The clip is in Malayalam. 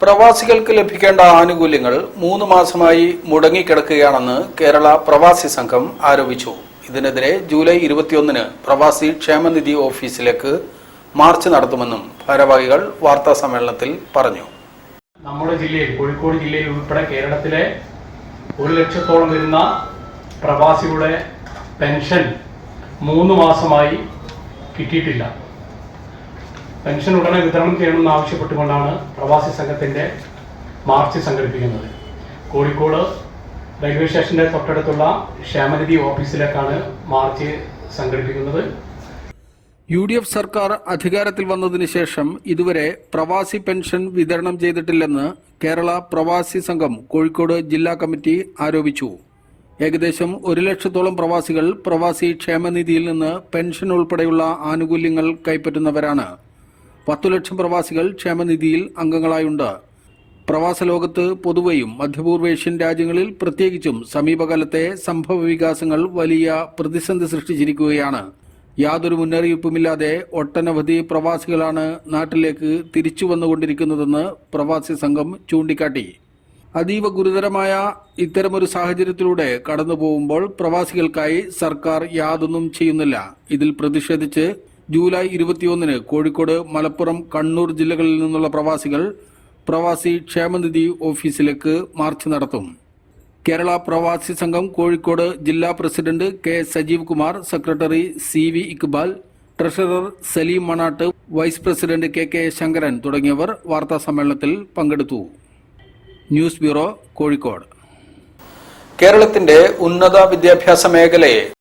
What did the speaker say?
പ്രവാസികൾക്ക് ലഭിക്കേണ്ട ആനുകൂല്യങ്ങൾ 3 മാസമായി മുടങ്ങിക്കിടക്കുകയാണെന്ന് കേരള പ്രവാസി സംഘം ആരോപിച്ചു. ഇതിനെതിരെ ജൂലൈ 21-ന് പ്രവാസി ക്ഷേമനിധി ഓഫീസിലേക്ക് മാർച്ച് നടത്തുമെന്നും ഭാരവാഹികൾ വാർത്താ സമ്മേളനത്തിൽ പറഞ്ഞു. നമ്മുടെ ജില്ലയിൽ, കോഴിക്കോട് ജില്ലയിൽ ഉൾപ്പെടെ കേരളത്തിലെ 1 ലക്ഷത്തോളം വരുന്ന പ്രവാസികളുടെ പെൻഷൻ 3 മാസമായി കിട്ടിയിട്ടില്ല. പെൻഷൻ ഉടനെ വിതരണം ചെയ്യണമെന്ന് ആവശ്യപ്പെട്ടുകൊണ്ടാണ് പ്രവാസി സംഘത്തിന്റെ മാർച്ച് സംഘടിപ്പിക്കുന്നത്. കോഴിക്കോട് റെയിൽവേ സ്റ്റേഷന്റെ തൊട്ടടുത്തുള്ള ക്ഷേമനിധി ഓഫീസിലേക്കാണ് മാർച്ച് സംഘടിപ്പിക്കുന്നത്. UDF സർക്കാർ അധികാരത്തിൽ വന്നതിന് ശേഷം ഇതുവരെ പ്രവാസി പെൻഷൻ വിതരണം ചെയ്തിട്ടില്ലെന്ന് കേരള പ്രവാസി സംഘം കോഴിക്കോട് ജില്ലാ കമ്മിറ്റി ആരോപിച്ചു. ഏകദേശം 1 ലക്ഷത്തോളം പ്രവാസികൾ പ്രവാസി ക്ഷേമനിധിയിൽ നിന്ന് പെൻഷൻ ഉൾപ്പെടെയുള്ള ആനുകൂല്യങ്ങൾ കൈപ്പറ്റുന്നവരാണ്. 10 ലക്ഷം പ്രവാസികൾ ക്ഷേമനിധിയിൽ അംഗങ്ങളായുണ്ട്. പ്രവാസ ലോകത്ത് പൊതുവെയും മധ്യപൂർവേഷ്യൻ രാജ്യങ്ങളിൽ പ്രത്യേകിച്ചും സമീപകാലത്തെ സംഭവ വികാസങ്ങൾ വലിയ പ്രതിസന്ധി സൃഷ്ടിച്ചിരിക്കുകയാണ്. യാതൊരു മുന്നറിയിപ്പുമില്ലാതെ ഒട്ടനവധി പ്രവാസികളാണ് നാട്ടിലേക്ക് തിരിച്ചു വന്നുകൊണ്ടിരിക്കുന്നതെന്ന് പ്രവാസി സംഘം ചൂണ്ടിക്കാട്ടി. അതീവ ഗുരുതരമായ ഇത്തരമൊരു സാഹചര്യത്തിലൂടെ കടന്നു പോകുമ്പോൾ പ്രവാസികൾക്കായി സർക്കാർ യാതൊന്നും ചെയ്യുന്നില്ല. ഇതിൽ പ്രതിഷേധിച്ച് ജൂലൈ 21-ന് കോഴിക്കോട്, മലപ്പുറം, കണ്ണൂർ ജില്ലകളിൽ നിന്നുള്ള പ്രവാസികൾ പ്രവാസി ക്ഷേമനിധി ഓഫീസിലേക്ക് മാർച്ച് നടത്തും. കേരള പ്രവാസി സംഘം കോഴിക്കോട് ജില്ലാ president K Sajeev Kumar, secretary CV Iqbal, treasurer Saleem Manatt, vice president KK Sankaran തുടങ്ങിയവർ വാർത്താ സമ്മേളനത്തിൽ പങ്കെടുത്തു. News bureau, Kozhikode. കേരളത്തിന്റെ ഉന്നത വിദ്യാഭ്യാസ മേഖലയെ